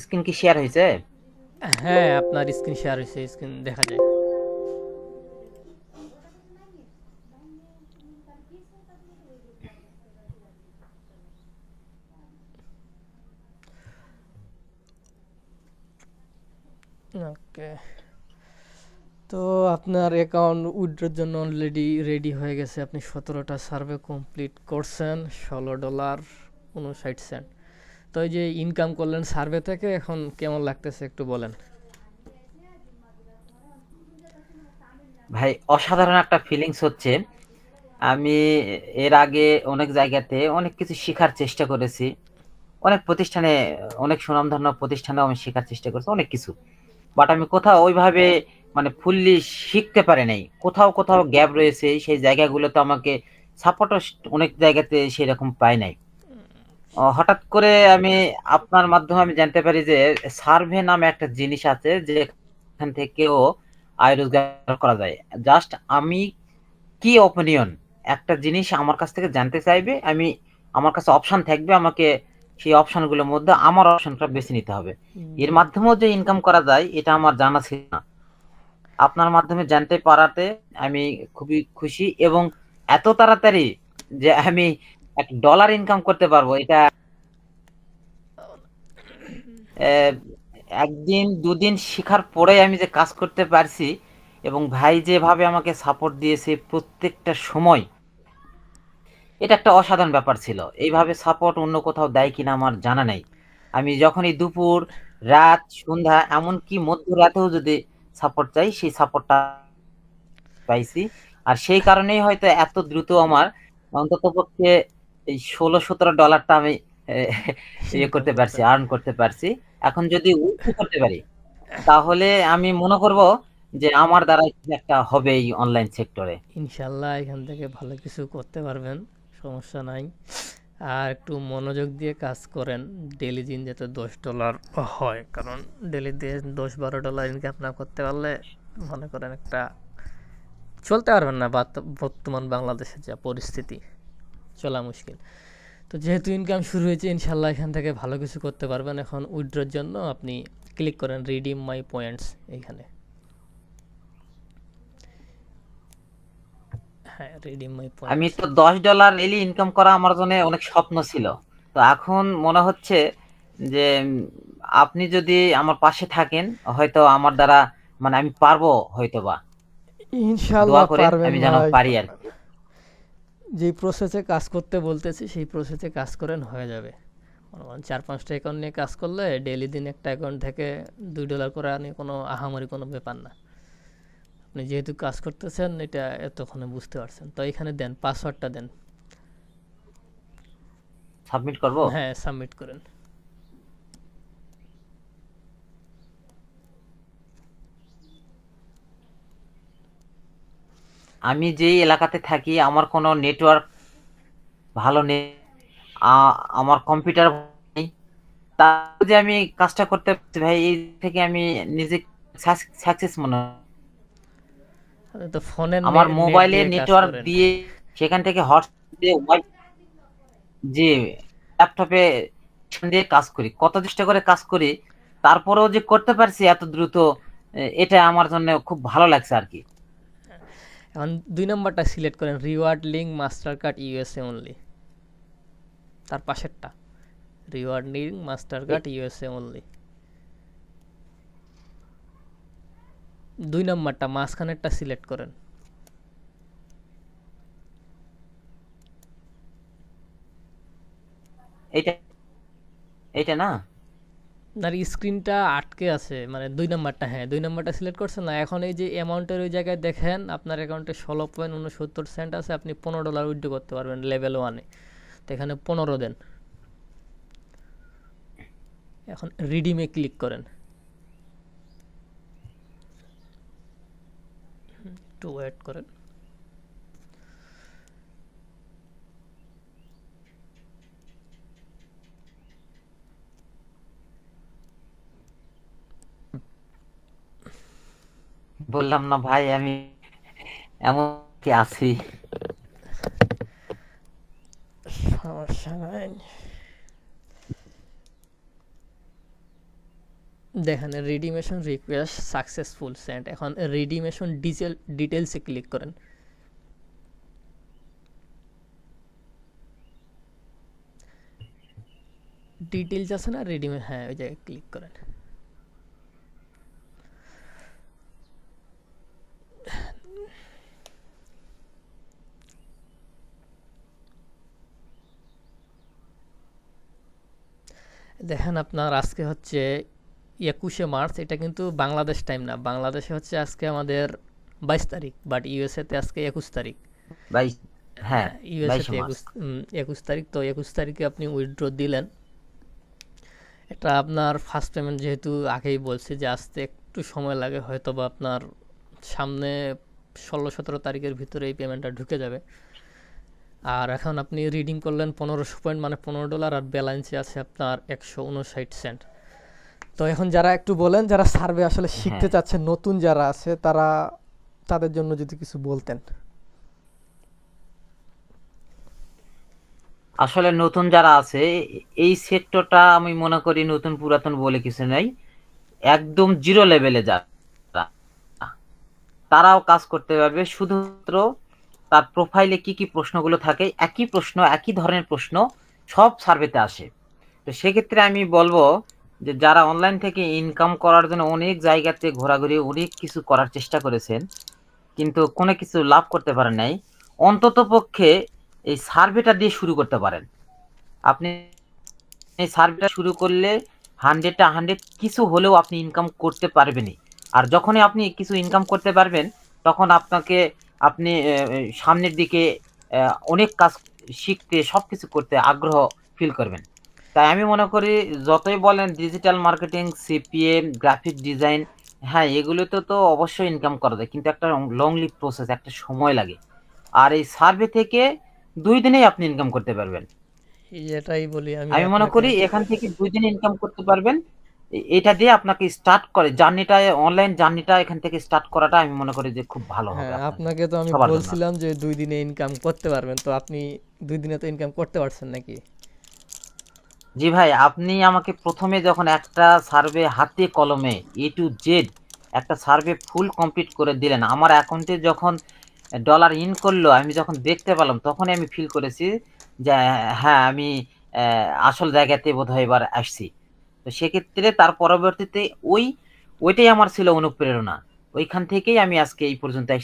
Screen কি share হয়েছে? হ্যাঁ, আপনার স্ক্রিন শেয়ার হয়েছে, স্ক্রিন দেখা যায়। ওকে, তো আপনার অ্যাকাউন্ট উইথড্রর জন্য অলরেডি রেডি হয়ে গেছে। আপনি 17টা সার্ভে কমপ্লিট করছেন, $16.59। তো এই যে ইনকাম করলেন সার্ভে থেকে, এখন কেমন লাগতেছে একটু বলেন। ভাই অসাধারণ একটা ফিলিংস হচ্ছে। আমি এর আগে অনেক জায়গাতে অনেক কিছু শেখার চেষ্টা করেছি, অনেক প্রতিষ্ঠানে, অনেক সুনামধন্য প্রতিষ্ঠানেও আমি শেখার চেষ্টা করেছি অনেক কিছু। বাট আমি কোথাও ওইভাবে মানে ফুললি শিখতে পারি নাই। কোথাও কোথাও গ্যাপ রয়েছে, সেই জায়গাগুলোতে আমাকে সাপোর্টও অনেক জায়গাতে সেরকম পাই নাই। হঠাৎ করে আমি আপনার মাধ্যমে আমি জানতে পারি যে সার্ভে নামে একটা জিনিস আছে, যে এখান থেকেও আয় রোজগার করা যায়। জাস্ট আমি কি অপিনিয়ন, একটা জিনিস আমার কাছ থেকে জানতে চাইবে, আমি আমার কাছে অপশন থাকবে, আমাকে সেই অপশনগুলোর মধ্যে আমার অপশনটা বেছে নিতে হবে। এর জি, মাধ্যমেও যে ইনকাম করা যায় এটা আমার জানা ছিল না। আপনার মাধ্যমে জানতে পারাতে আমি খুবই খুশি, এবং এত তাড়াতাড়ি যে আমি $1 ইনকাম করতে পারবো, এটা আহ, একদিন দুদিন শেখার পরে আমি যে কাজ করতে পারছি, এবং ভাই যেভাবে আমাকে সাপোর্ট দিয়েছে প্রত্যেকটা সময়, এটা একটা অসাধারণ ব্যাপার ছিল। এইভাবে সাপোর্ট অন্য কোথাও দেয় কিনা আমার জানা নাই। আমি যখনই দুপুর, রাত, সন্ধ্যা, এমনকি মধ্যরাতেও যদি সাপোর্ট চাই, সেই সাপোর্টটা পাইছি। আর সেই কারণেই হয়তো এত দ্রুত আমার অন্ততপক্ষে এই $16-17 আমি আহ, ইয়ে ইনকাম করতে পারছি, করছেন। আর্ন করতে পারছি। এখন যদি উইথড্র করতে পারি, তাহলে আমি মনে করব যে আমার দ্বারা কিছু একটা হবে এই অনলাইন সেক্টরে। ইনশাল্লাহ এখান থেকে ভালো কিছু করতে পারবেন, সমস্যা নাই। আর একটু মনোযোগ দিয়ে কাজ করেন, ডেলি দিন যাতে $10 হয়, কারণ ডেলি দিয়ে $10-12 ইনকাম না করতে পারলে মনে করেন একটা চলতে পারবেন না। বর্তমান বাংলাদেশের যা পরিস্থিতি, চলা মুশকিল। তো যেহেতু ইনকাম শুরু হয়েছে, ইনশাল্লাহ এখান থেকে ভালো কিছু করতে পারবেন। এখন উইথড্রর জন্য আপনি ক্লিক করেন রিডিম মাই পয়েন্টস এইখানে। হ্যাঁ, রিডিম মাই আমি পয়েন্টস। তো $10 ডেইলি ইনকাম করা আমার জন্য অনেক স্বপ্ন ছিল। তো এখন মনে হচ্ছে যে আপনি যদি আমার পাশে থাকেন, হয়তো আমার দ্বারা মানে আমি পারবো হয়তো বা। দোয়া ইনশাল্লাহ করেন পারবেন আমি যেন ভাই, পারি আর পারবেন। কি। যেই প্রসেসে কাজ করতে বলতেছি সেই প্রসেসে কাজ করেন, হয়ে যাবে। মনে করেন 4-5টা অ্যাকাউন্ট নিয়ে কাজ করলে ডেইলি দিন একটা অ্যাকাউন্ট থেকে $2 করে আনি, কোনো আহামরি কোনো ব্যাপার না। আপনি যেহেতু কাজ করতেছেন এটা এতক্ষণে বুঝতে পারছেন, তো এখানে দেন পাসওয়ার্ডটা দেন। সাবমিট করব। হ্যাঁ, সাবমিট করেন। আমি যেই এলাকাতে থাকি আমার কোনো নেটওয়ার্ক ভালো নেই, আমার কম্পিউটার নেই। তা যে আমি কাজটা করতে পারছি ভাই, এই থেকে আমি নিজে সাকসেস মনে হয়। আপনি তো ফোনের আমার নেট মোবাইলে দিয়ে কাজ নেটওয়ার্ক করেন। দিয়ে, সেখান থেকে হটস্পট দিয়ে যে ল্যাপটপে দিয়ে কাজ করি, কত চেষ্টা করে কাজ করি, তারপরেও যে করতে পারছি এত দ্রুত, এটা আমার জন্য খুব ভালো লাগছে আর কি। এখন 2 নম্বরটা সিলেক্ট করেন, reward link master card USA only. তার পাশেরটা, রিওয়ার্ড লিঙ্ক মাস্টার এ- কার্ড ইউএসএ অনলি। 2 নম্বরটা মাঝখানেরটা সিলেক্ট করেন। এটা এটা না। আপনার স্ক্রিনটা আটকে আছে, মানে 2 নম্বরটা, হ্যাঁ 2 নম্বরটা সিলেক্ট করছেন না। এখন এই যে অ্যামাউন্টের ওই জায়গায় দেখেন আপনার অ্যাকাউন্টে 16.69 সেন্ট আছে, আপনি $15 উইথড্র করতে পারবেন লেভেল 1-এ। তো এখানে 15 দেন। এখন রিডিমে ক্লিক করেন, একটু ওয়েট করেন। বললাম না ভাই, আমি এমন কি আছি। সমস্যা নাই। দেখেন রিডিমেশন রিকোয়েস্ট সাকসেসফুল সেন্ড, এখন রিডিমেশন ডিটেলসে ক্লিক করেন। ডিটেলস আছে না রিডিমে, হ্যাঁ ওই জায়গায় ক্লিক করেন। দেখেন আপনার আজকে হচ্ছে 21শে মার্চ, এটা কিন্তু বাংলাদেশ টাইম না, বাংলাদেশে হচ্ছে আজকে আমাদের 22 তারিখ, বাট ইউএসএতে আজকে 21 তারিখ। ভাই, হ্যাঁ, হ্যাঁ ইউএসএতে 22 মার্চ। 21 তারিখ। তো 21 তারিখে আপনি উইথড্র দিলেন। এটা আপনার ফার্স্ট পেমেন্ট, যেহেতু আগেই বলছি যে আসতে একটু সময় লাগে, হয়তো বা আপনার সামনে 16-17 তারিখের ভিতরে এই পেমেন্টটা ঢুকে যাবে। আর এখন আপনি রিডিং করলেন 1500 পয়েন্ট, মানে $15, আর ব্যালেন্সে আছে আপনার 159 সেন্ট। তো এখন যারা একটু বলেন, যারা সার্ভে আসলে শিখতে হ্যাঁ, চাচ্ছে, নতুন যারা আছে তারা, তাদের জন্য যদি কিছু বলতেন। আসলে নতুন যারা আছে, এই সেক্টরটা আমি মনে করি নতুন পুরাতন বলে কিছু নাই, একদম জিরো লেভেলে যারা, তারাও কাজ করতে পারবে। শুধুমাত্র তার প্রোফাইলে কি কি প্রশ্নগুলো থাকে, একই প্রশ্ন, একই ধরনের প্রশ্ন সব সার্ভেতে আসে। তো সেক্ষেত্রে আমি বলবো যে যারা অনলাইন থেকে ইনকাম করার জন্য অনেক জায়গাতে ঘোরাঘুরি অনেক কিছু করার চেষ্টা করেছেন, কিন্তু কোনো কিছু লাভ করতে পারেন নাই, অন্তত পক্ষে এই সার্ভেটা দিয়ে শুরু করতে পারেন। আপনি এই সার্ভেটা শুরু করলে 100 কিছু হলেও আপনি ইনকাম করতে পারবেনই। আর যখনই আপনি কিছু ইনকাম করতে পারবেন, তখন আপনি সামনের দিকে অনেক কাজ শিখতে, সবকিছু করতে আগ্রহ ফিল করবেন। তাই আমি মনে করি যতই বলেন digital marketing, CPA, graphic design, হ্যাঁ এগুলোতে তো অবশ্যই ইনকাম করা যায়, কিন্তু একটা লংলি প্রসেস, একটা সময় লাগে। আর এই সার্ভে থেকে 2 দিনেই আপনি ইনকাম করতে পারবেন। এটাই বলি আমি আমি মনে আপনাকে। করি এখান থেকে 2 দিনে ইনকাম করতে পারবেন। এটা দিয়ে আপনাকে স্টার্ট করে জার্নিটা, অনলাইন জার্নিটা এখান থেকে স্টার্ট করাটা আমি মনে করি যে খুব ভালো হবে হ্যাঁ আপনাদের আপনাকে তো আমি সবার জন্য। বলছিলাম যে 2 দিনে ইনকাম করতে পারবেন, তো আপনি 2 দিনে তো ইনকাম করতে পারছেন নাকি? জি ভাই, আপনি আমাকে প্রথমে যখন একটা সার্ভে হাতে কলমে A to Z একটা সার্ভে ফুল কমপ্লিট করে দিলেন, আমার অ্যাকাউন্টে যখন ডলার ইন করলো, আমি যখন দেখতে পেলাম, তখনই আমি ফিল করেছি যে হ্যাঁ, আমি আসল জায়গাতে বোধহয় এবার আসছি। তো সেক্ষেত্রে তার পরবর্তীতে ওইটাই আমার ছিল অনুপ্রেরণা। ওইখান থেকেই আমি আজকে এই পর্যন্ত আসছি।